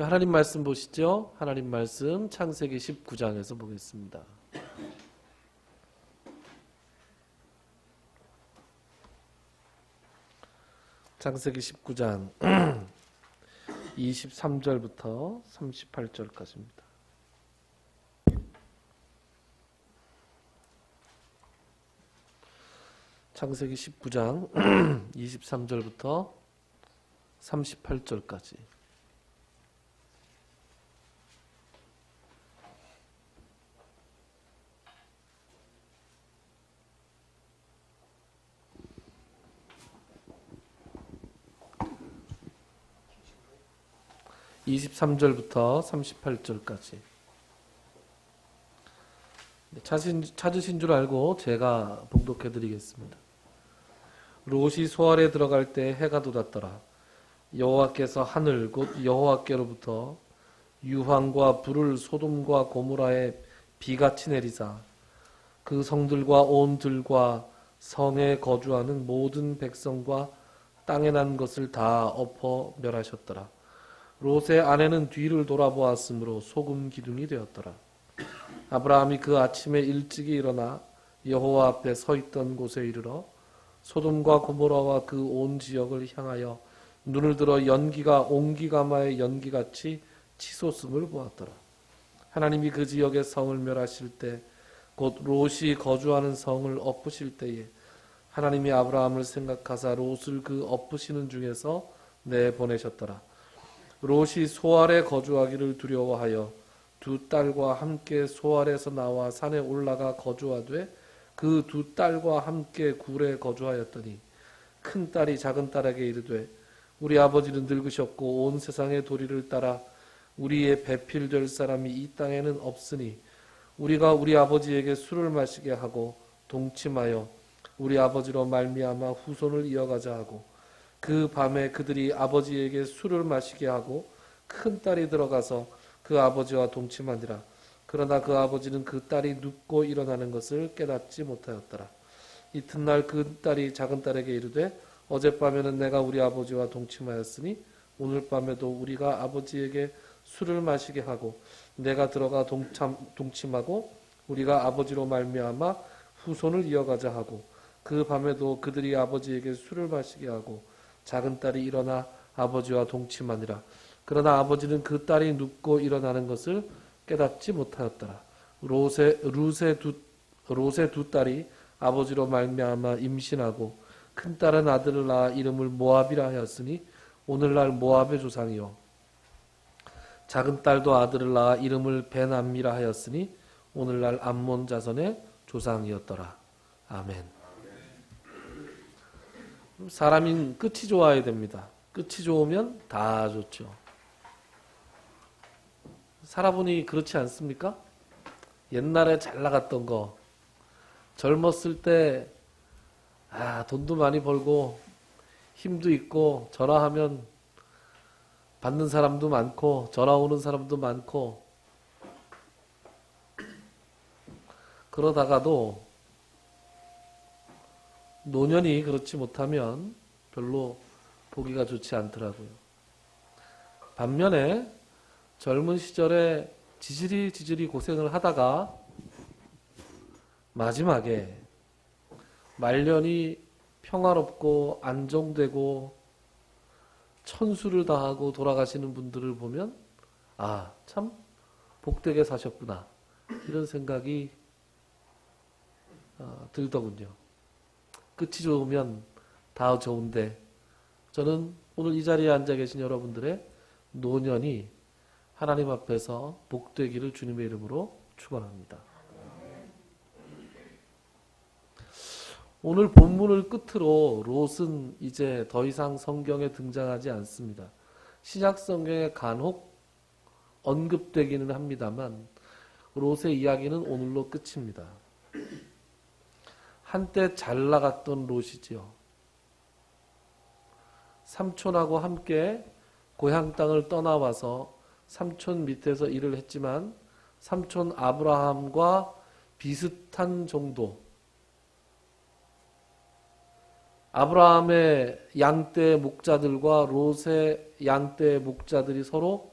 하나님 말씀 보시죠. 하나님 말씀 창세기 19장에서 보겠습니다. 창세기 19장 23절부터 38절까지입니다. 창세기 19장 23절부터 38절까지. (23절부터) (38절까지) 찾으신 줄 알고 제가 봉독해 드리겠습니다. 롯이 소알에 들어갈 때 해가 돋았더라. 여호와께서 하늘 곧 여호와께로부터 유황과 불을 소돔과 고모라에 비같이 내리사 그 성들과 온 들과 성에 거주하는 모든 백성과 땅에 난 것을 다 엎어 멸하셨더라. 롯의 아내는 뒤를 돌아보았으므로 소금 기둥이 되었더라. 아브라함이 그 아침에 일찍이 일어나 여호와 앞에 서 있던 곳에 이르러 소돔과 고모라와 그 온 지역을 향하여 눈을 들어 연기가 옹기가마의 연기같이 치솟음을 보았더라. 하나님이 그 지역의 성을 멸하실 때 곧 롯이 거주하는 성을 엎으실 때에 하나님이 아브라함을 생각하사 롯을 그 엎으시는 중에서 내보내셨더라. 롯이 소알에 거주하기를 두려워하여 두 딸과 함께 소알에서 나와 산에 올라가 거주하되 그 두 딸과 함께 굴에 거주하였더니 큰 딸이 작은 딸에게 이르되 우리 아버지는 늙으셨고 온 세상의 도리를 따라 우리의 배필될 사람이 이 땅에는 없으니 우리가 우리 아버지에게 술을 마시게 하고 동침하여 우리 아버지로 말미암아 후손을 이어가자 하고 그 밤에 그들이 아버지에게 술을 마시게 하고 큰 딸이 들어가서 그 아버지와 동침하니라. 그러나 그 아버지는 그 딸이 눕고 일어나는 것을 깨닫지 못하였더라. 이튿날 그 딸이 작은 딸에게 이르되 어젯밤에는 내가 우리 아버지와 동침하였으니 오늘 밤에도 우리가 아버지에게 술을 마시게 하고 내가 들어가 동침하고 우리가 아버지로 말미암아 후손을 이어가자 하고 그 밤에도 그들이 아버지에게 술을 마시게 하고 작은 딸이 일어나 아버지와 동침하니라. 그러나 아버지는 그 딸이 눕고 일어나는 것을 깨닫지 못하였더라. 롯의 두 딸이 아버지로 말미암아 임신하고 큰 딸은 아들을 낳아 이름을 모압이라 하였으니 오늘날 모압의 조상이요 작은 딸도 아들을 낳아 이름을 베남미라 하였으니 오늘날 암몬 자손의 조상이었더라. 아멘. 사람인 끝이 좋아야 됩니다. 끝이 좋으면 다 좋죠. 살아보니 그렇지 않습니까? 옛날에 잘 나갔던 거, 젊었을 때 돈도 많이 벌고 힘도 있고 전화하면 받는 사람도 많고 전화 오는 사람도 많고 그러다가도 노년이 그렇지 못하면 별로 보기가 좋지 않더라고요. 반면에 젊은 시절에 지질이 고생을 하다가 마지막에 말년이 평화롭고 안정되고 천수를 다하고 돌아가시는 분들을 보면 참 복되게 사셨구나 이런 생각이 들더군요. 끝이 좋으면 다 좋은데 저는 오늘 이 자리에 앉아 계신 여러분들의 노년이 하나님 앞에서 복되기를 주님의 이름으로 축원합니다. 오늘 본문을 끝으로 롯은 이제 더 이상 성경에 등장하지 않습니다. 신약 성경에 간혹 언급되기는 합니다만 롯의 이야기는 오늘로 끝입니다. 한때 잘 나갔던 롯이지요. 삼촌하고 함께 고향 땅을 떠나와서 삼촌 밑에서 일을 했지만 삼촌 아브라함과 비슷한 정도, 아브라함의 양떼 목자들과 롯의 양떼 목자들이 서로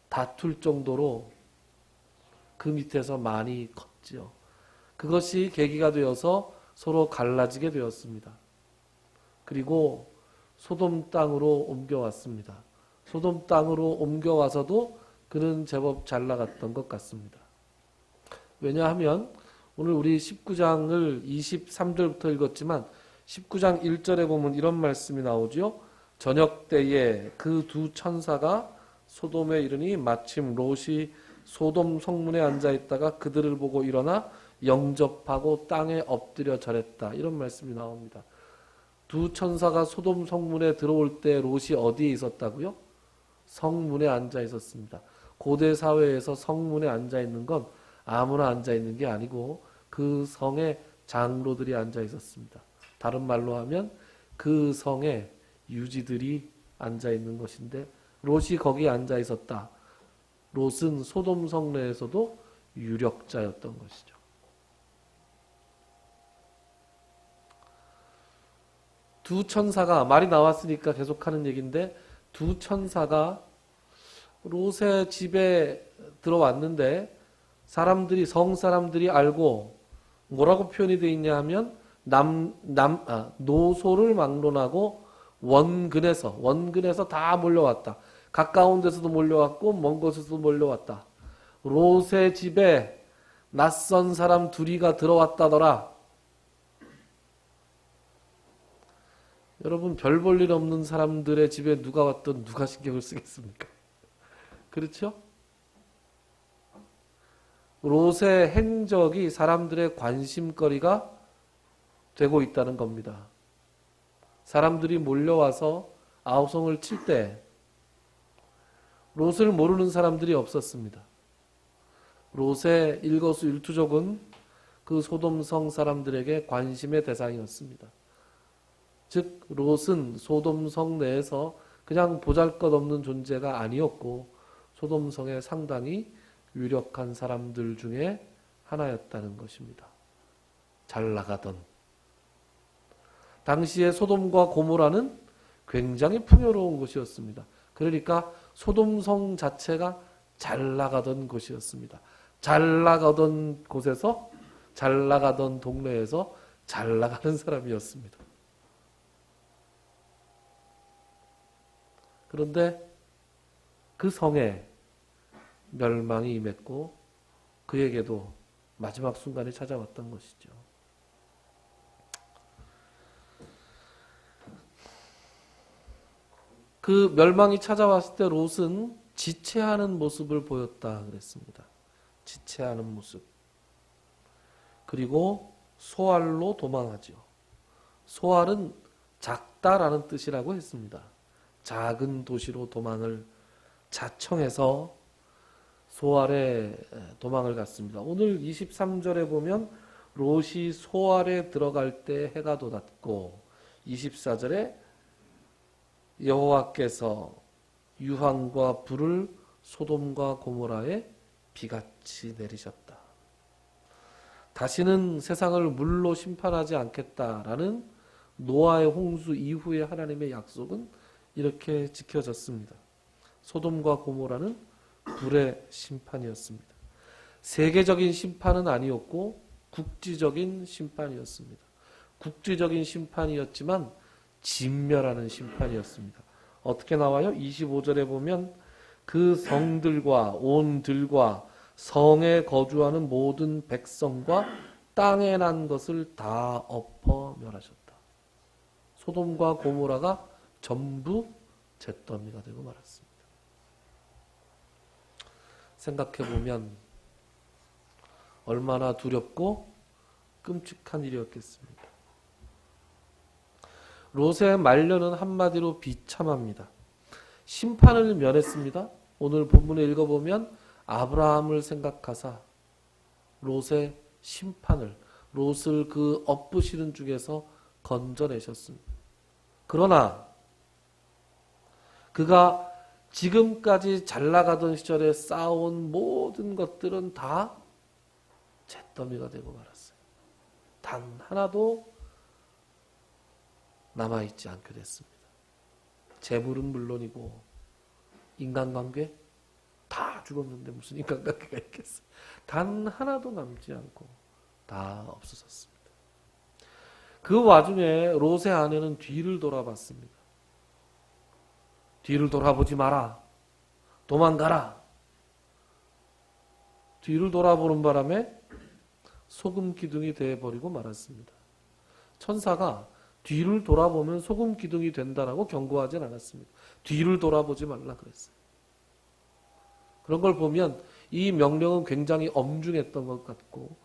다툴 정도로 그 밑에서 많이 컸지요. 그것이 계기가 되어서 서로 갈라지게 되었습니다. 그리고 소돔 땅으로 옮겨왔습니다. 소돔 땅으로 옮겨와서도 그는 제법 잘 나갔던 것 같습니다. 왜냐하면 오늘 우리 19장을 23절부터 읽었지만 19장 1절에 보면 이런 말씀이 나오죠. 저녁 때에 그 두 천사가 소돔에 이르니 마침 롯이 소돔 성문에 앉아 있다가 그들을 보고 일어나 영접하고 땅에 엎드려 절했다. 이런 말씀이 나옵니다. 두 천사가 소돔 성문에 들어올 때 롯이 어디에 있었다고요? 성문에 앉아 있었습니다. 고대 사회에서 성문에 앉아 있는 건 아무나 앉아 있는 게 아니고 그 성에 장로들이 앉아 있었습니다. 다른 말로 하면 그 성에 유지들이 앉아 있는 것인데 롯이 거기에 앉아 있었다. 롯은 소돔 성내에서도 유력자였던 것이죠. 두 천사가 말이 나왔으니까 계속하는 얘기인데 두 천사가 롯의 집에 들어왔는데 성 사람들이 알고 뭐라고 표현이 되어 있냐 하면 노소를 막론하고 원근에서 다 몰려왔다. 가까운 데서도 몰려왔고 먼 곳에서도 몰려왔다. 롯의 집에 낯선 사람 둘이가 들어왔다더라. 여러분 별 볼 일 없는 사람들의 집에 누가 왔든 누가 신경을 쓰겠습니까? 그렇죠? 롯의 행적이 사람들의 관심거리가 되고 있다는 겁니다. 사람들이 몰려와서 아우성을 칠 때 롯을 모르는 사람들이 없었습니다. 롯의 일거수일투족은 그 소돔성 사람들에게 관심의 대상이었습니다. 즉 롯은 소돔성 내에서 그냥 보잘것없는 존재가 아니었고 소돔성에 상당히 유력한 사람들 중에 하나였다는 것입니다. 잘 나가던. 당시에 소돔과 고모라는 굉장히 풍요로운 곳이었습니다. 그러니까 소돔성 자체가 잘 나가던 곳이었습니다. 잘 나가던 곳에서 잘 나가던 동네에서 잘 나가는 사람이었습니다. 그런데 그 성에 멸망이 임했고 그에게도 마지막 순간이 찾아왔던 것이죠. 그 멸망이 찾아왔을 때 롯은 지체하는 모습을 보였다 그랬습니다. 지체하는 모습. 그리고 소알로 도망하죠. 소알은 작다라는 뜻이라고 했습니다. 작은 도시로 도망을 자청해서 소알에 도망을 갔습니다. 오늘 23절에 보면 롯이 소알에 들어갈 때 해가 돋았고 24절에 여호와께서 유황과 불을 소돔과 고모라에 비같이 내리셨다. 다시는 세상을 물로 심판하지 않겠다라는 노아의 홍수 이후의 하나님의 약속은 이렇게 지켜졌습니다. 소돔과 고모라는 불의 심판이었습니다. 세계적인 심판은 아니었고 국지적인 심판이었습니다. 국지적인 심판이었지만 진멸하는 심판이었습니다. 어떻게 나와요? 25절에 보면 그 성들과 온 들과 성에 거주하는 모든 백성과 땅에 난 것을 다 엎어 멸하셨다. 소돔과 고모라가 전부 잿더미가 되고 말았습니다. 생각해보면 얼마나 두렵고 끔찍한 일이었겠습니까? 롯의 말년은 한마디로 비참합니다. 심판을 면했습니다. 오늘 본문에 읽어보면 아브라함을 생각하사 롯의 심판을, 롯을 그 엎으시는 중에서 건져내셨습니다. 그러나 그가 지금까지 잘 나가던 시절에 쌓아온 모든 것들은 다 잿더미가 되고 말았어요. 단 하나도 남아있지 않게 됐습니다. 재물은 물론이고 인간관계 다 죽었는데 무슨 인간관계가 있겠어. 단 하나도 남지 않고 다 없어졌습니다. 그 와중에 롯의 아내는 뒤를 돌아봤습니다. 뒤를 돌아보지 마라. 도망가라. 뒤를 돌아보는 바람에 소금 기둥이 되어버리고 말았습니다. 천사가 뒤를 돌아보면 소금 기둥이 된다라고 경고하진 않았습니다. 뒤를 돌아보지 말라 그랬어요. 그런 걸 보면 이 명령은 굉장히 엄중했던 것 같고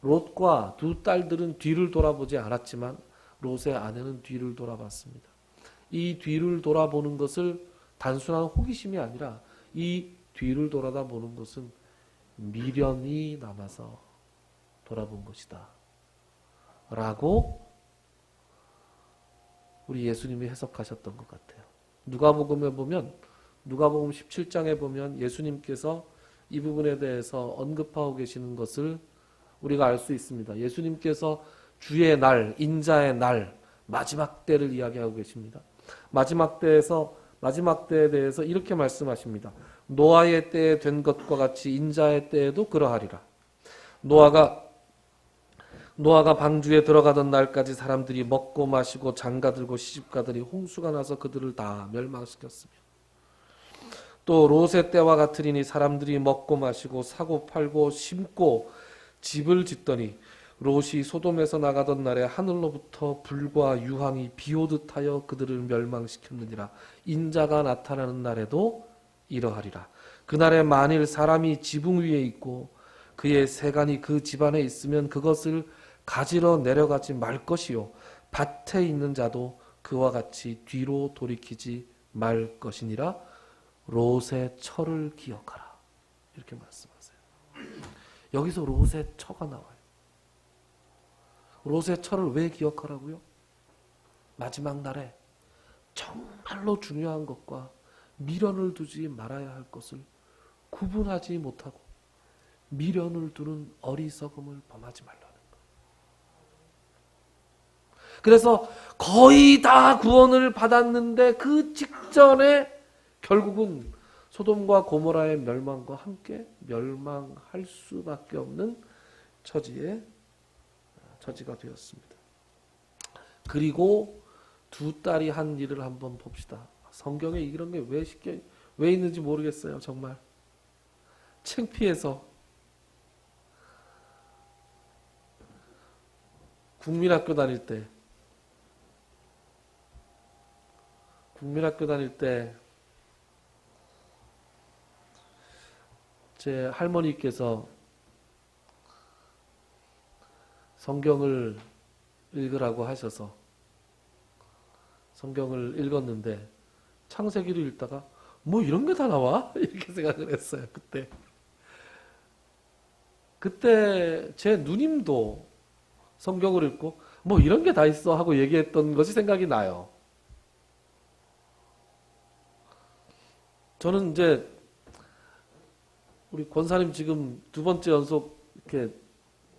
롯과 두 딸들은 뒤를 돌아보지 않았지만 롯의 아내는 뒤를 돌아봤습니다. 이 뒤를 돌아보는 것을 단순한 호기심이 아니라 이 뒤를 돌아다보는 것은 미련이 남아서 돌아본 것이다 라고 우리 예수님이 해석하셨던 것 같아요. 누가복음에 보면 누가복음 17장에 보면 예수님께서 이 부분에 대해서 언급하고 계시는 것을 우리가 알 수 있습니다. 예수님께서 주의 날, 인자의 날, 마지막 때를 이야기하고 계십니다. 마지막 때에 대해서 이렇게 말씀하십니다. 노아의 때에 된 것과 같이 인자의 때에도 그러하리라. 노아가 방주에 들어가던 날까지 사람들이 먹고 마시고 장가들고 시집가더니 홍수가 나서 그들을 다 멸망시켰으며 또 롯의 때와 같으리니 사람들이 먹고 마시고 사고 팔고 심고 집을 짓더니 롯이 소돔에서 나가던 날에 하늘로부터 불과 유황이 비오듯 하여 그들을 멸망시켰느니라. 인자가 나타나는 날에도 이러하리라. 그날에 만일 사람이 지붕 위에 있고 그의 세간이 그 집안에 있으면 그것을 가지러 내려가지 말 것이요 밭에 있는 자도 그와 같이 뒤로 돌이키지 말 것이니라. 롯의 처를 기억하라. 이렇게 말씀하세요. 여기서 롯의 처가 나와요. 롯의 처를 왜 기억하라고요? 마지막 날에 정말로 중요한 것과 미련을 두지 말아야 할 것을 구분하지 못하고 미련을 두는 어리석음을 범하지 말라는 것. 그래서 거의 다 구원을 받았는데 그 직전에 결국은 소돔과 고모라의 멸망과 함께 멸망할 수밖에 없는 처지가 되었습니다. 그리고 두 딸이 한 일을 한번 봅시다. 성경에 이런 게 왜 있는지 모르겠어요. 정말 창피해서 국민학교 다닐 때 제 할머니께서 성경을 읽으라고 하셔서 성경을 읽었는데 창세기를 읽다가 뭐 이런 게 다 나와? 이렇게 생각을 했어요. 그때 제 누님도 성경을 읽고 뭐 이런 게 다 있어 하고 얘기했던 것이 생각이 나요. 저는 이제 우리 권사님 지금 두 번째 연속 이렇게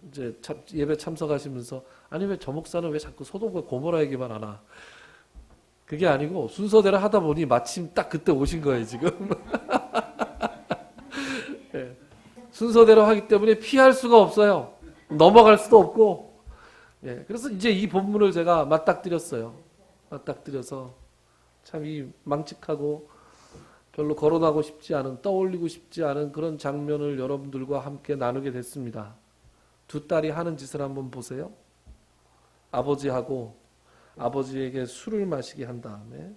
이제 예배 참석하시면서 아니 왜 저 목사는 왜 자꾸 소돔과 고모라 얘기만 하나? 그게 아니고 순서대로 하다 보니 마침 딱 그때 오신 거예요 지금. 네. 순서대로 하기 때문에 피할 수가 없어요. 넘어갈 수도 없고. 예, 그래서 이제 이 본문을 제가 맞닥뜨렸어요. 맞닥뜨려서 참 이 망측하고 별로 거론하고 싶지 않은, 떠올리고 싶지 않은 그런 장면을 여러분들과 함께 나누게 됐습니다. 두 딸이 하는 짓을 한번 보세요. 아버지에게 술을 마시게 한 다음에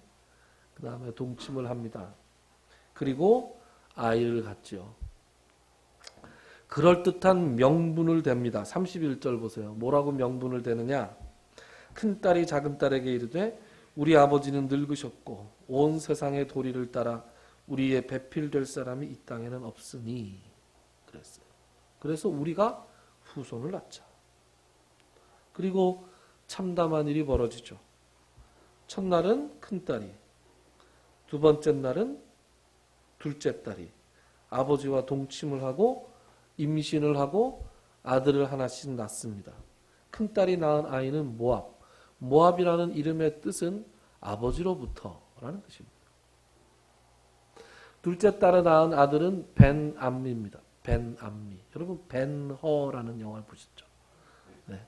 그 다음에 동침을 합니다. 그리고 아이를 갖죠. 그럴듯한 명분을 댑니다. 31절 보세요. 뭐라고 명분을 대느냐? 큰딸이 작은딸에게 이르되 우리 아버지는 늙으셨고 온 세상의 도리를 따라 우리의 배필될 사람이 이 땅에는 없으니 그랬어요. 그래서 우리가 후손을 낳자. 그리고 참담한 일이 벌어지죠. 첫날은 큰딸이, 두 번째 날은 둘째 딸이 아버지와 동침을 하고 임신을 하고 아들을 하나씩 낳습니다. 큰딸이 낳은 아이는 모압. 모압이라는 이름의 뜻은 아버지로부터라는 뜻입니다. 둘째 딸을 낳은 아들은 벤암미입니다. 벤암미. 여러분 벤허라는 영화를 보셨죠? 네.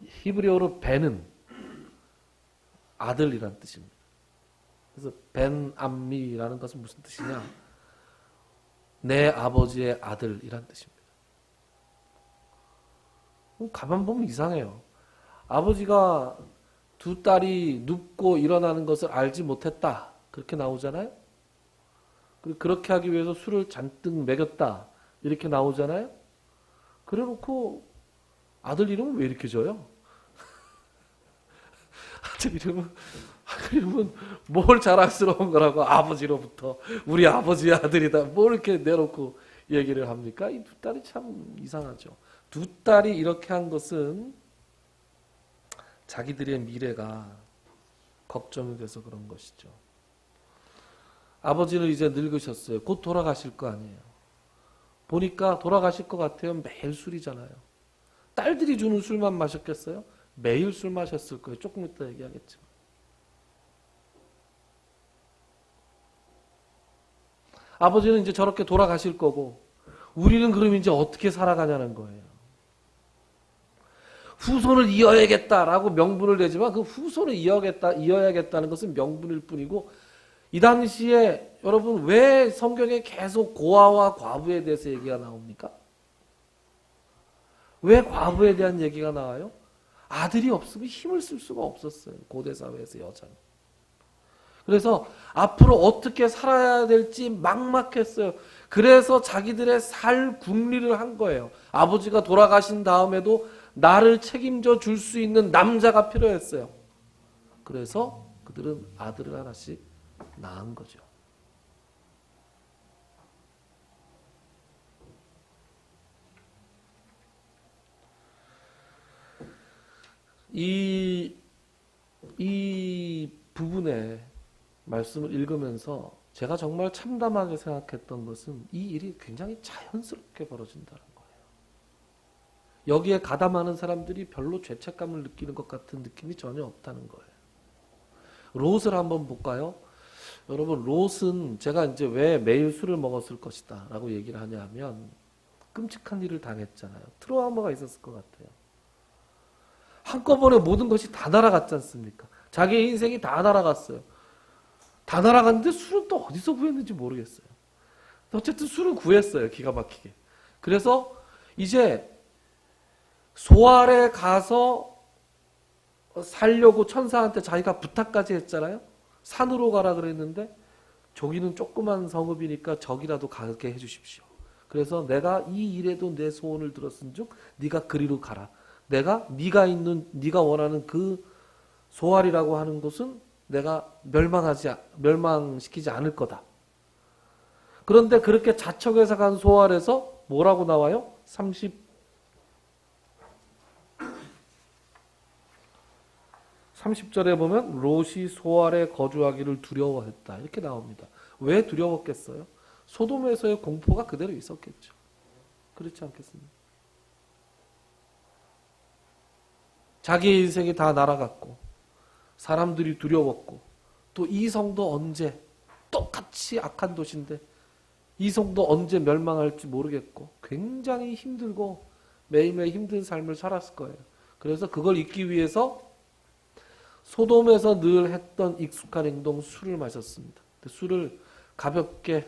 히브리어로 벤은 아들이란 뜻입니다. 그래서 벤암미라는 것은 무슨 뜻이냐? 내 아버지의 아들이란 뜻입니다. 가만 보면 이상해요. 아버지가 두 딸이 눕고 일어나는 것을 알지 못했다. 그렇게 나오잖아요. 그리고 그렇게 하기 위해서 술을 잔뜩 먹였다. 이렇게 나오잖아요. 그래놓고 아들 이름은 왜 이렇게 줘요? 아들 이름은 뭘 자랑스러운 거라고 아버지로부터 우리 아버지의 아들이다. 뭘 이렇게 내놓고 얘기를 합니까? 이 두 딸이 참 이상하죠. 두 딸이 이렇게 한 것은 자기들의 미래가 걱정이 돼서 그런 것이죠. 아버지는 이제 늙으셨어요. 곧 돌아가실 거 아니에요. 보니까 돌아가실 것 같아요. 매일 술이잖아요. 딸들이 주는 술만 마셨겠어요? 매일 술 마셨을 거예요. 조금 이따 얘기하겠지만. 아버지는 이제 저렇게 돌아가실 거고 우리는 그럼 이제 어떻게 살아가냐는 거예요. 후손을 이어야겠다라고 명분을 내지만 그 후손을 이어야겠다는 것은 명분일 뿐이고 이 당시에 여러분 왜 성경에 계속 고아와 과부에 대해서 얘기가 나옵니까? 왜 과부에 대한 얘기가 나와요? 아들이 없으면 힘을 쓸 수가 없었어요. 고대 사회에서 여자는. 그래서 앞으로 어떻게 살아야 될지 막막했어요. 그래서 자기들의 살 궁리를 한 거예요. 아버지가 돌아가신 다음에도 나를 책임져 줄 수 있는 남자가 필요했어요. 그래서 그들은 아들을 하나씩 낳은 거죠. 이 부분의 말씀을 읽으면서 제가 정말 참담하게 생각했던 것은 이 일이 굉장히 자연스럽게 벌어진다는 거예요. 여기에 가담하는 사람들이 별로 죄책감을 느끼는 것 같은 느낌이 전혀 없다는 거예요. 롯을 한번 볼까요? 여러분 롯은 제가 이제 왜 매일 술을 먹었을 것이다 라고 얘기를 하냐면 끔찍한 일을 당했잖아요. 트라우마가 있었을 것 같아요. 한꺼번에 모든 것이 다 날아갔지 않습니까? 자기의 인생이 다 날아갔어요. 다 날아갔는데 술은 또 어디서 구했는지 모르겠어요. 어쨌든 술은 구했어요. 기가 막히게. 그래서 이제 소알에 가서 살려고 천사한테 자기가 부탁까지 했잖아요. 산으로 가라 그랬는데 저기는 조그만 성읍이니까 저기라도 가게 해주십시오. 그래서 내가 이 일에도 내 소원을 들었은즉 네가 그리로 가라. 네가 원하는 그 소알이라고 하는 곳은 내가 멸망시키지 않을 거다. 그런데 그렇게 자척해서 간 소알에서 뭐라고 나와요? 30절에 보면 롯이 소알에 거주하기를 두려워했다. 이렇게 나옵니다. 왜 두려웠겠어요? 소돔에서의 공포가 그대로 있었겠죠. 그렇지 않겠습니까? 자기의 인생이 다 날아갔고 사람들이 두려웠고 또 이 성도 언제 똑같이 악한 도시인데 이 성도 언제 멸망할지 모르겠고 굉장히 힘들고 매일매일 힘든 삶을 살았을 거예요. 그래서 그걸 잊기 위해서 소돔에서 늘 했던 익숙한 행동 술을 마셨습니다. 술을 가볍게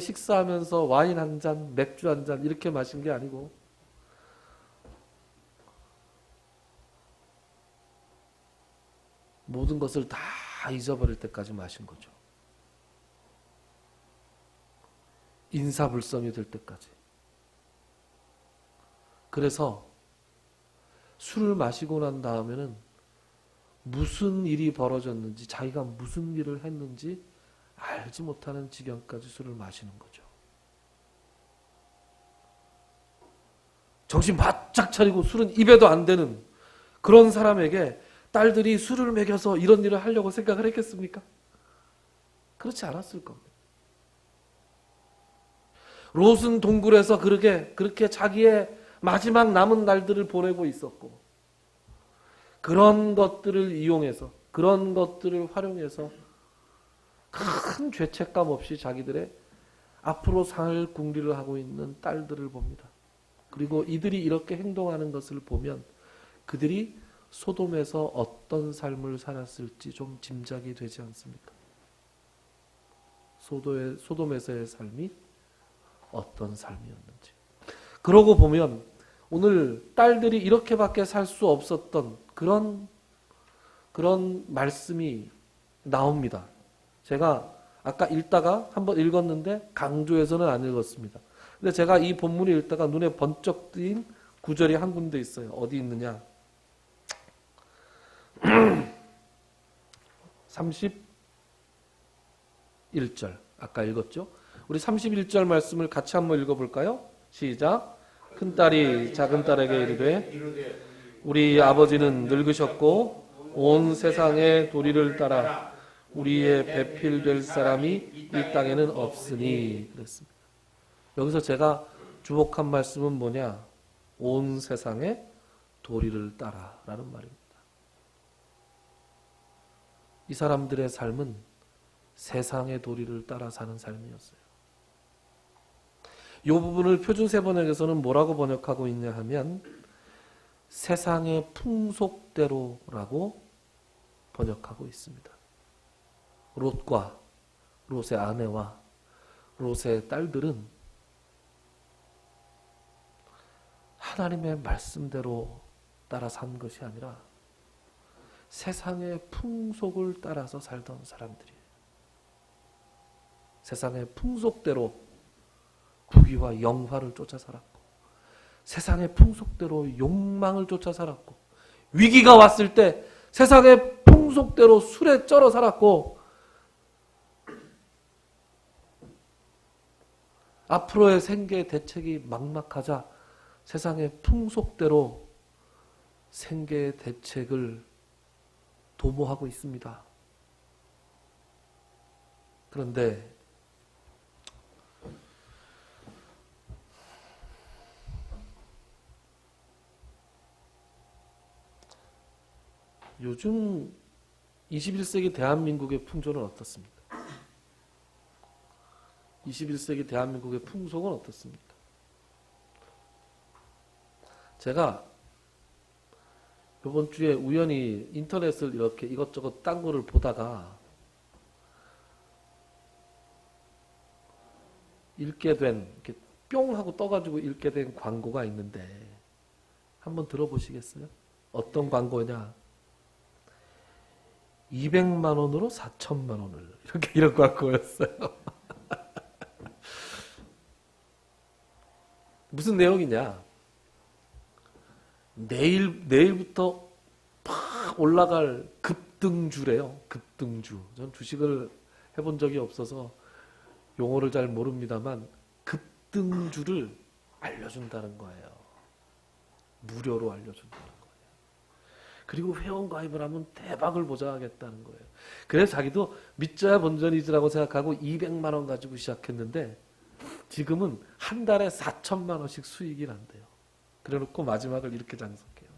식사하면서 와인 한 잔, 맥주 한 잔 이렇게 마신 게 아니고 모든 것을 다 잊어버릴 때까지 마신 거죠. 인사불성이 될 때까지. 그래서 술을 마시고 난 다음에는 무슨 일이 벌어졌는지 자기가 무슨 일을 했는지 알지 못하는 지경까지 술을 마시는 거죠. 정신 바짝 차리고 술은 입에도 안 되는 그런 사람에게 딸들이 술을 먹여서 이런 일을 하려고 생각을 했겠습니까? 그렇지 않았을 겁니다. 롯은 동굴에서 그렇게 자기의 마지막 남은 날들을 보내고 있었고 그런 것들을 이용해서 그런 것들을 활용해서 큰 죄책감 없이 자기들의 앞으로 살 궁리를 하고 있는 딸들을 봅니다. 그리고 이들이 이렇게 행동하는 것을 보면 그들이 소돔에서 어떤 삶을 살았을지 좀 짐작이 되지 않습니까? 소돔에서의 삶이 어떤 삶이었는지. 그러고 보면 오늘 딸들이 이렇게밖에 살 수 없었던 그런 말씀이 나옵니다. 제가 아까 읽다가 한번 읽었는데 강조해서는 안 읽었습니다. 근데 제가 이 본문을 읽다가 눈에 번쩍 띈 구절이 한 군데 있어요. 어디 있느냐? 31절. 아까 읽었죠? 우리 31절 말씀을 같이 한번 읽어볼까요? 시작. 큰딸이 작은딸에게 이르되 우리 아버지는 늙으셨고 온 세상의 도리를 따라 우리의 배필될 사람이 이 땅에는 없으니 그랬습니다. 여기서 제가 주목한 말씀은 뭐냐? 온 세상의 도리를 따라 라는 말입니다. 이 사람들의 삶은 세상의 도리를 따라 사는 삶이었어요. 이 부분을 표준세번역에서는 뭐라고 번역하고 있냐 하면 세상의 풍속대로라고 번역하고 있습니다. 롯과 롯의 아내와 롯의 딸들은 하나님의 말씀대로 따라 산 것이 아니라 세상의 풍속을 따라서 살던 사람들이에요. 세상의 풍속대로 부귀와 영화를 쫓아 살았고 세상의 풍속대로 욕망을 쫓아 살았고 위기가 왔을 때 세상의 풍속대로 술에 쩔어 살았고 앞으로의 생계 대책이 막막하자 세상의 풍속대로 생계의 대책을 도모하고 있습니다. 그런데 요즘 21세기 대한민국의 풍조는 어떻습니까? 21세기 대한민국의 풍속은 어떻습니까? 제가 이번 주에 우연히 인터넷을 이렇게 이것저것 딴 거를 보다가 읽게 된, 이렇게 뿅 하고 떠가지고 읽게 된 광고가 있는데 한번 들어보시겠어요? 어떤 광고냐? 200만 원으로 4천만 원을 이런 광고였어요. 무슨 내용이냐? 내일부터 팍 올라갈 급등주래요. 급등주. 전 주식을 해본 적이 없어서 용어를 잘 모릅니다만 급등주를 알려준다는 거예요. 무료로 알려준다는 거예요. 그리고 회원가입을 하면 대박을 보장하겠다는 거예요. 그래서 자기도 믿져야 본전이지라고 생각하고 200만 원 가지고 시작했는데 지금은 한 달에 4천만 원씩 수익이 난대요. 그래놓고 마지막을 이렇게 장석해요.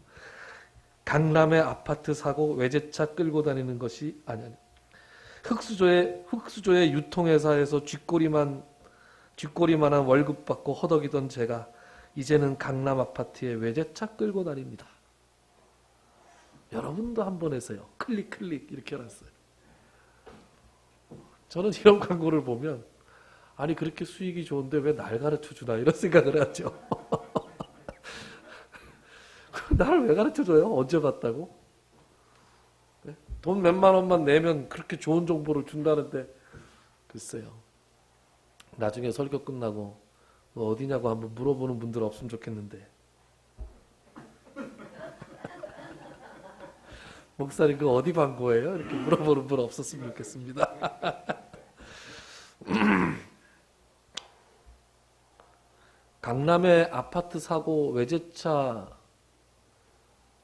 강남의 아파트 사고 외제차 끌고 다니는 것이 아니 흑수저의 유통회사에서 쥐꼬리만한 월급 받고 허덕이던 제가 이제는 강남 아파트에 외제차 끌고 다닙니다. 여러분도 한번 해서요. 클릭 이렇게 해놨어요. 저는 이런 광고를 보면 아니 그렇게 수익이 좋은데 왜 날 가르쳐주나 이런 생각을 하죠. 날 왜 가르쳐줘요? 언제 봤다고? 네? 돈 몇만 원만 내면 그렇게 좋은 정보를 준다는데 글쎄요. 나중에 설교 끝나고 너 어디냐고 한번 물어보는 분들 없으면 좋겠는데 목사님 그 어디 광고예요? 이렇게 물어보는 분 없었으면 좋겠습니다. 강남의 아파트 사고 외제차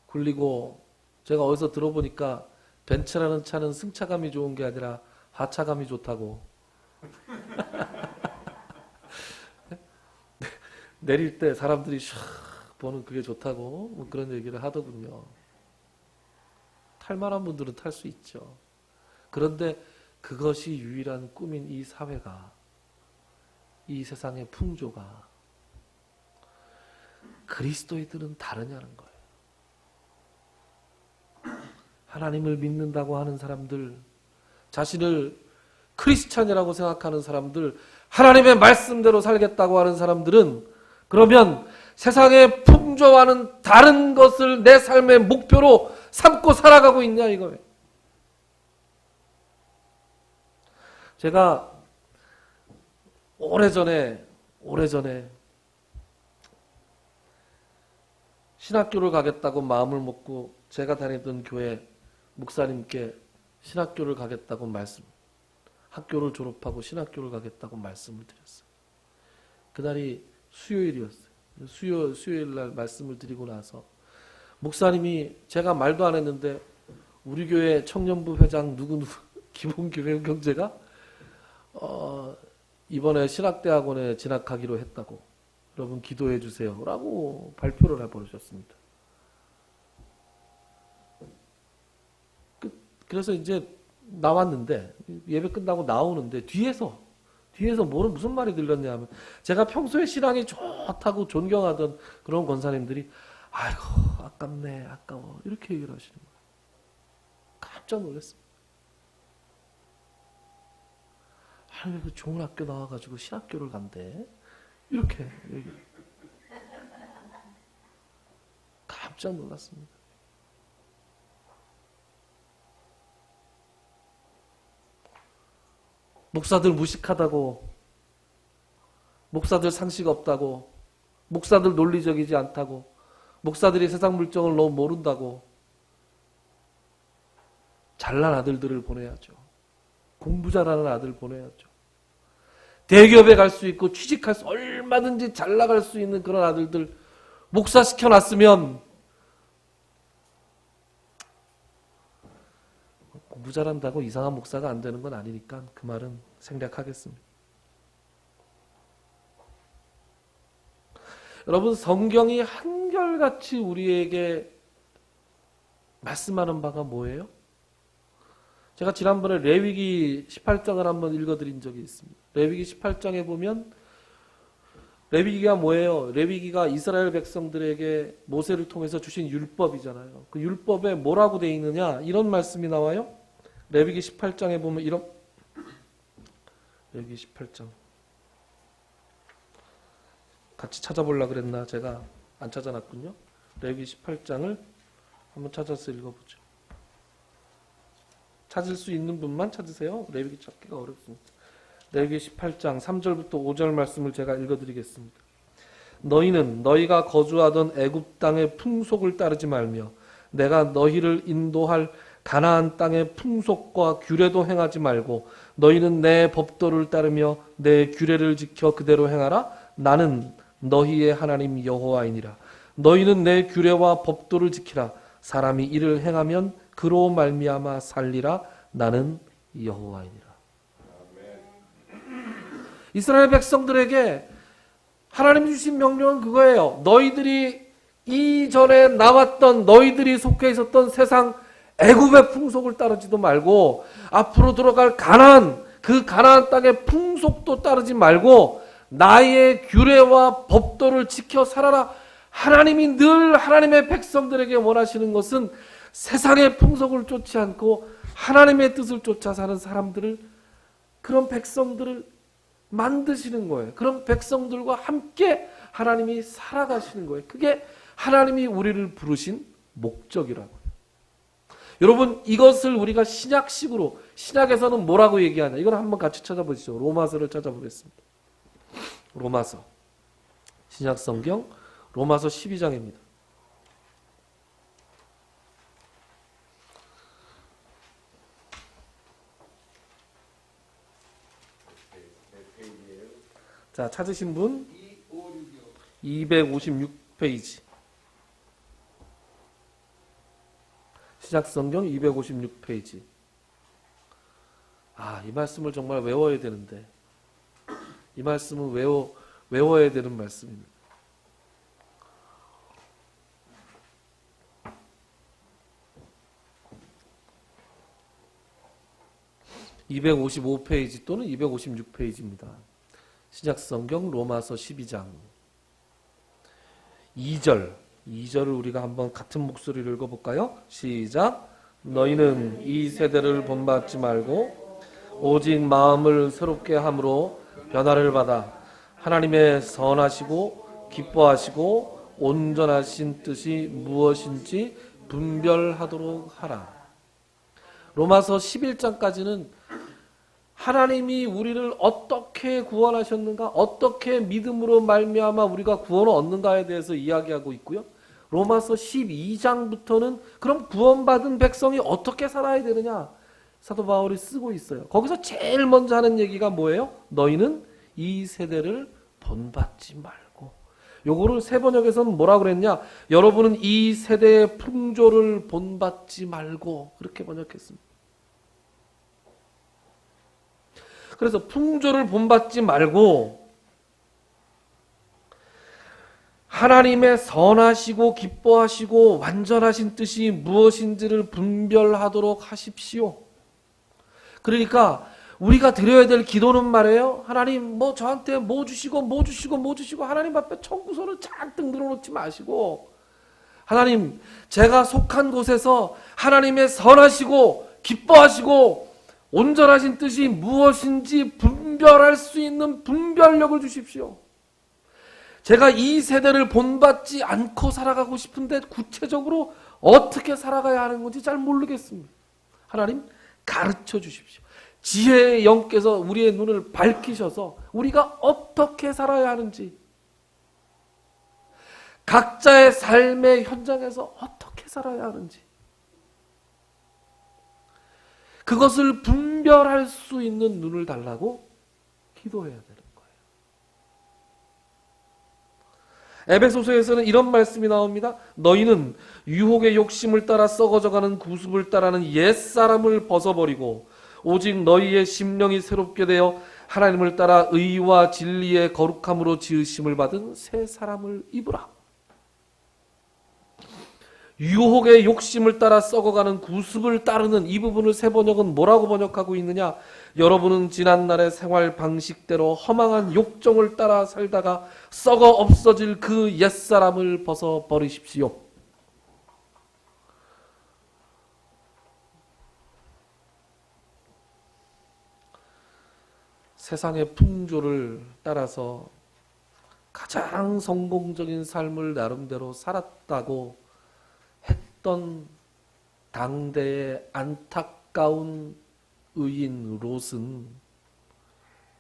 굴리고 제가 어디서 들어보니까 벤츠라는 차는 승차감이 좋은 게 아니라 하차감이 좋다고 내릴 때 사람들이 샥 보는 그게 좋다고 뭐 그런 얘기를 하더군요. 탈 만한 분들은 탈 수 있죠. 그런데 그것이 유일한 꿈인 이 사회가, 이 세상의 풍조가 그리스도인들은 다르냐는 거예요. 하나님을 믿는다고 하는 사람들, 자신을 크리스찬이라고 생각하는 사람들, 하나님의 말씀대로 살겠다고 하는 사람들은 그러면 세상의 풍조와는 다른 것을 내 삶의 목표로 삼고 살아가고 있냐 이거예요. 제가 오래전에 신학교를 가겠다고 마음을 먹고 제가 다니던 교회 목사님께 신학교를 가겠다고 학교를 졸업하고 신학교를 가겠다고 말씀을 드렸어요. 그날이 수요일이었어요. 수요일 날 말씀을 드리고 나서 목사님이, 제가 말도 안 했는데 우리 교회 청년부 회장 누구누구 김홍규 경제가 이번에 신학대학원에 진학하기로 했다고, 여러분 기도해 주세요 라고 발표를 해버리셨습니다. 그래서 이제 나왔는데, 예배 끝나고 나오는데 뒤에서 무슨 말이 들렸냐면, 제가 평소에 신앙이 좋다고 존경하던 그런 권사님들이 아이고 아깝네 아까워 이렇게 얘기를 하시는 거예요. 깜짝 놀랐습니다. 아니 왜 좋은 학교 나와가지고 신학교를 간대 이렇게 얘기. 깜짝 놀랐습니다. 목사들 무식하다고, 목사들 상식 없다고, 목사들 논리적이지 않다고, 목사들이 세상 물정을 너무 모른다고, 잘난 아들들을 보내야죠. 공부 잘하는 아들 보내야죠. 대기업에 갈 수 있고 취직할 수, 얼마든지 잘 나갈 수 있는 그런 아들들 목사 시켜놨으면, 공부 잘한다고 이상한 목사가 안 되는 건 아니니까 그 말은 생략하겠습니다. 여러분, 성경이 한결같이 우리에게 말씀하는 바가 뭐예요? 제가 지난번에 레위기 18장을 한번 읽어드린 적이 있습니다. 레위기 18장에 보면, 레위기가 뭐예요? 레위기가 이스라엘 백성들에게 모세를 통해서 주신 율법이잖아요. 그 율법에 뭐라고 되어 있느냐? 이런 말씀이 나와요. 레위기 18장에 보면 레위기 18장 같이 찾아보려고 그랬나? 제가 안 찾아놨군요. 레위기 18장을 한번 찾아서 읽어보죠. 찾을 수 있는 분만 찾으세요. 레위기 찾기가 어렵습니다. 레위기 18장 3절부터 5절 말씀을 제가 읽어드리겠습니다. 너희는 너희가 거주하던 애굽 땅의 풍속을 따르지 말며 내가 너희를 인도할 가나안 땅의 풍속과 규례도 행하지 말고 너희는 내 법도를 따르며 내 규례를 지켜 그대로 행하라. 나는 너희의 하나님 여호와이니라. 너희는 내 규례와 법도를 지키라. 사람이 이를 행하면 그로 말미암아 살리라. 나는 여호와이니라. 이스라엘 백성들에게 하나님 주신 명령은 그거예요. 너희들이 이전에 나왔던, 너희들이 속해 있었던 세상 애굽의 풍속을 따르지도 말고 앞으로 들어갈 그 가나안 땅의 풍속도 따르지 말고 나의 규례와 법도를 지켜 살아라. 하나님이 늘 하나님의 백성들에게 원하시는 것은 세상의 풍속을 쫓지 않고 하나님의 뜻을 쫓아 사는 사람들을, 그런 백성들을 만드시는 거예요. 그런 백성들과 함께 하나님이 살아가시는 거예요. 그게 하나님이 우리를 부르신 목적이라고요. 여러분, 이것을 우리가 신약식으로, 신약에서는 뭐라고 얘기하냐? 이걸 한번 같이 찾아보시죠. 로마서를 찾아보겠습니다. 로마서, 신약 성경 로마서 12장입니다. 자, 찾으신 분 256페이지. 신약성경 256페이지. 이 말씀을 정말 외워야 되는데, 이 말씀은 외워야 되는 말씀입니다. 255페이지 또는 256페이지입니다. 신약성경 로마서 12장 2절을 우리가 한번 같은 목소리로 읽어볼까요? 시작. 너희는 이 세대를 본받지 말고 오직 마음을 새롭게 함으로 변화를 받아 하나님의 선하시고 기뻐하시고 온전하신 뜻이 무엇인지 분별하도록 하라. 로마서 11장까지는 하나님이 우리를 어떻게 구원하셨는가, 어떻게 믿음으로 말미암아 우리가 구원을 얻는가에 대해서 이야기하고 있고요. 로마서 12장부터는 그럼 구원받은 백성이 어떻게 살아야 되느냐 사도 바울이 쓰고 있어요. 거기서 제일 먼저 하는 얘기가 뭐예요? 너희는 이 세대를 본받지 말고. 요거를 새 번역에서는 뭐라 그랬냐? 여러분은 이 세대의 풍조를 본받지 말고, 그렇게 번역했습니다. 그래서 풍조를 본받지 말고 하나님의 선하시고 기뻐하시고 완전하신 뜻이 무엇인지를 분별하도록 하십시오. 그러니까 우리가 드려야 될 기도는 말이에요. 하나님 뭐 저한테 뭐 주시고 하나님 앞에 청구서를 잔뜩 늘어놓지 마시고, 하나님 제가 속한 곳에서 하나님의 선하시고 기뻐하시고 온전하신 뜻이 무엇인지 분별할 수 있는 분별력을 주십시오. 제가 이 세대를 본받지 않고 살아가고 싶은데 구체적으로 어떻게 살아가야 하는 건지 잘 모르겠습니다. 하나님 가르쳐 주십시오. 지혜의 영께서 우리의 눈을 밝히셔서 우리가 어떻게 살아야 하는지, 각자의 삶의 현장에서 어떻게 살아야 하는지, 그것을 분별할 수 있는 눈을 달라고 기도해야 되는 거예요. 에베소서에서는 이런 말씀이 나옵니다. 너희는 유혹의 욕심을 따라 썩어져가는 구습을 따라는 옛사람을 벗어버리고 오직 너희의 심령이 새롭게 되어 하나님을 따라 의와 진리의 거룩함으로 지으심을 받은 새 사람을 입으라. 유혹의 욕심을 따라 썩어가는 구습을 따르는 이 부분을 새 번역은 뭐라고 번역하고 있느냐? 여러분은 지난날의 생활 방식대로 허망한 욕정을 따라 살다가 썩어 없어질 그 옛사람을 벗어버리십시오. 세상의 풍조를 따라서 가장 성공적인 삶을 나름대로 살았다고 했던 당대의 안타까운 의인 롯은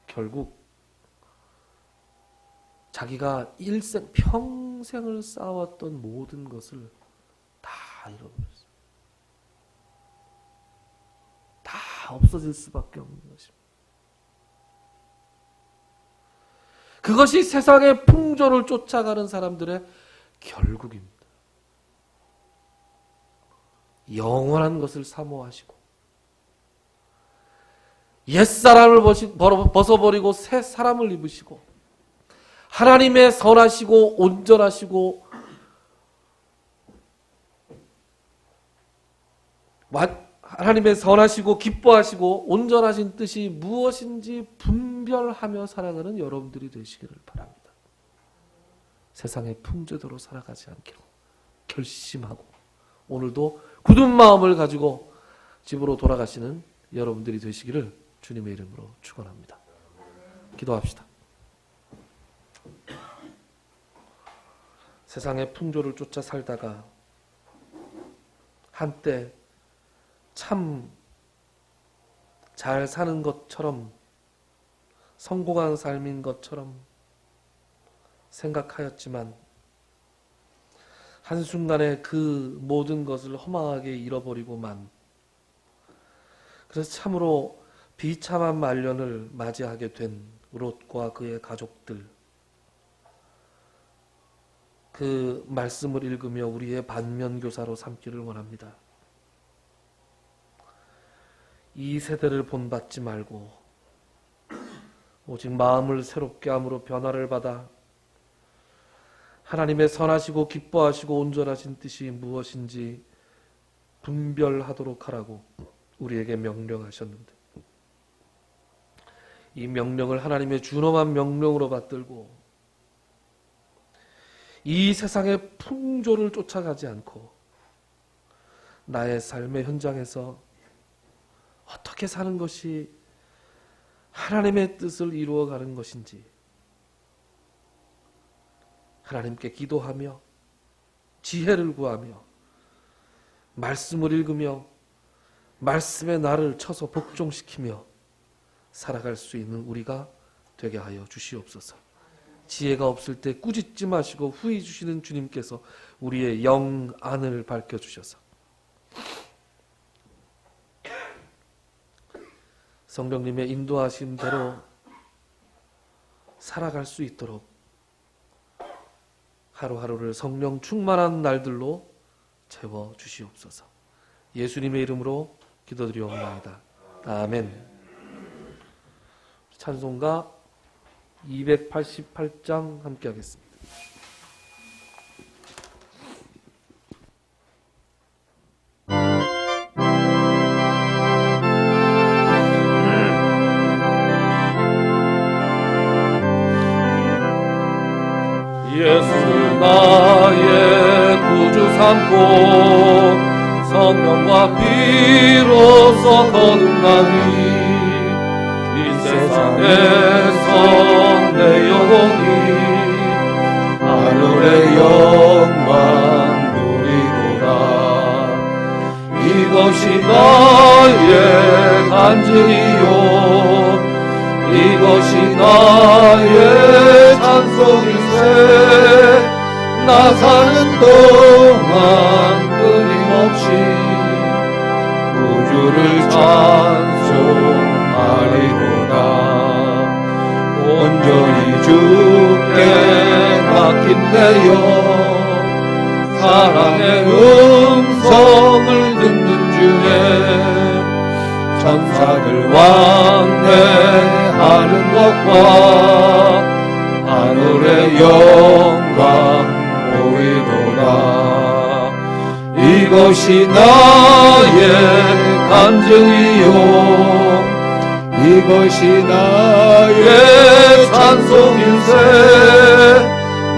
결국 자기가 평생을 쌓아왔던 모든 것을 다 잃어버렸어요. 다 없어질 수밖에 없는 것입니다. 그것이 세상의 풍조를 쫓아가는 사람들의 결국입니다. 영원한 것을 사모하시고 옛사람을 벗어버리고 새 사람을 입으시고 하나님의 선하시고 온전하시고 하나님의 선하시고 기뻐하시고 온전하신 뜻이 무엇인지 분별하며 살아가는 여러분들이 되시기를 바랍니다. 세상의 풍조대로 살아가지 않기로 결심하고 오늘도 굳은 마음을 가지고 집으로 돌아가시는 여러분들이 되시기를 주님의 이름으로 축원합니다. 기도합시다. 세상의 풍조를 쫓아 살다가 한때 참 잘 사는 것처럼 성공한 삶인 것처럼 생각하였지만 한순간에 그 모든 것을 허망하게 잃어버리고만, 그래서 참으로 비참한 말년을 맞이하게 된 롯과 그의 가족들, 그 말씀을 읽으며 우리의 반면교사로 삼기를 원합니다. 이 세대를 본받지 말고 오직 마음을 새롭게 함으로 변화를 받아 하나님의 선하시고 기뻐하시고 온전하신 뜻이 무엇인지 분별하도록 하라고 우리에게 명령하셨는데 이 명령을 하나님의 준엄한 명령으로 받들고 이 세상의 풍조를 쫓아가지 않고 나의 삶의 현장에서 어떻게 사는 것이 하나님의 뜻을 이루어가는 것인지 하나님께 기도하며 지혜를 구하며 말씀을 읽으며 말씀의 나를 쳐서 복종시키며 살아갈 수 있는 우리가 되게 하여 주시옵소서. 지혜가 없을 때 꾸짖지 마시고 후히 주시는 주님께서 우리의 영 안을 밝혀주셔서 성령님의 인도하신 대로 살아갈 수 있도록 하루하루를 성령 충만한 날들로 채워 주시옵소서. 예수님의 이름으로 기도드리옵나이다. 아멘. 찬송가 288장 함께 하겠습니다. 예수를 나의 구주 삼고 성령과 피로써 거듭나니 이 세상에서 내 영혼이 하늘의 영광 누리도다. 이것이 나의 간증이요 이것이 나의 찬송일세. 나 사는 동안 끊임없이 구주를 찬송하리로다. 온전히 주께 맡긴 내 영 사랑의 음성을 듣는 중에 천사들 왕래하는 것과 하늘의 영광 보이도다. 이것이 나의 간증이요 이것이 나의 찬송일세.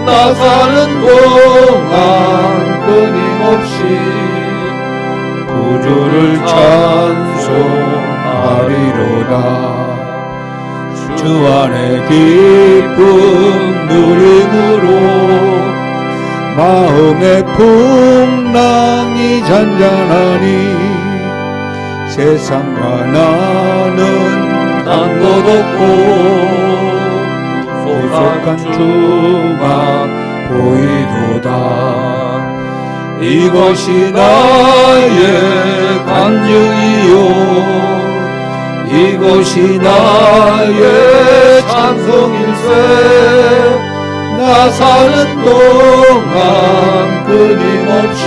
나 사는 동안 끊임없이 구주를 찬송하리로다. 주 안에 기쁨 누림으로 마음의 풍랑이 잔잔하니 세상과 나는 간 것 없고 소속한 주만 보이도다. 이것이 나의 간증이요 이것이 나의 찬송일세. 나 사는 동안 끊임없이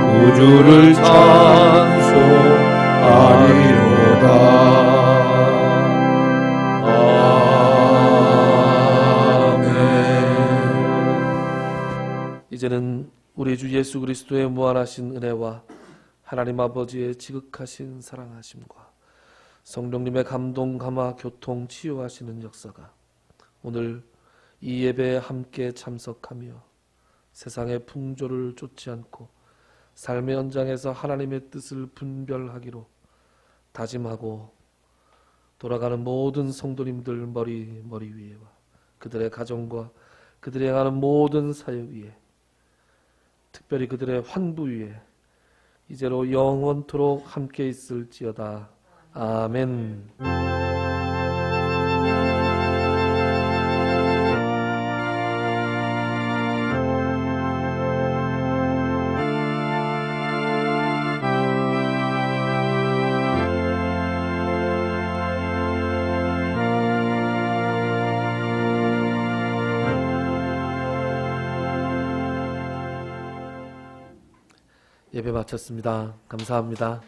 구주를 찬송하리로다. 이제는 우리 주 예수 그리스도의 무한하신 은혜와 하나님 아버지의 지극하신 사랑하심과 성령님의 감동, 감화, 교통, 치유하시는 역사가 오늘 이 예배에 함께 참석하며 세상의 풍조를 쫓지 않고 삶의 현장에서 하나님의 뜻을 분별하기로 다짐하고 돌아가는 모든 성도님들 머리 위에와 그들의 가정과 그들이 행하는 모든 사역 위에 특별히 그들의 환부 위에 이제로 영원토록 함께 있을지어다. 아멘. 예배 마쳤습니다. 감사합니다.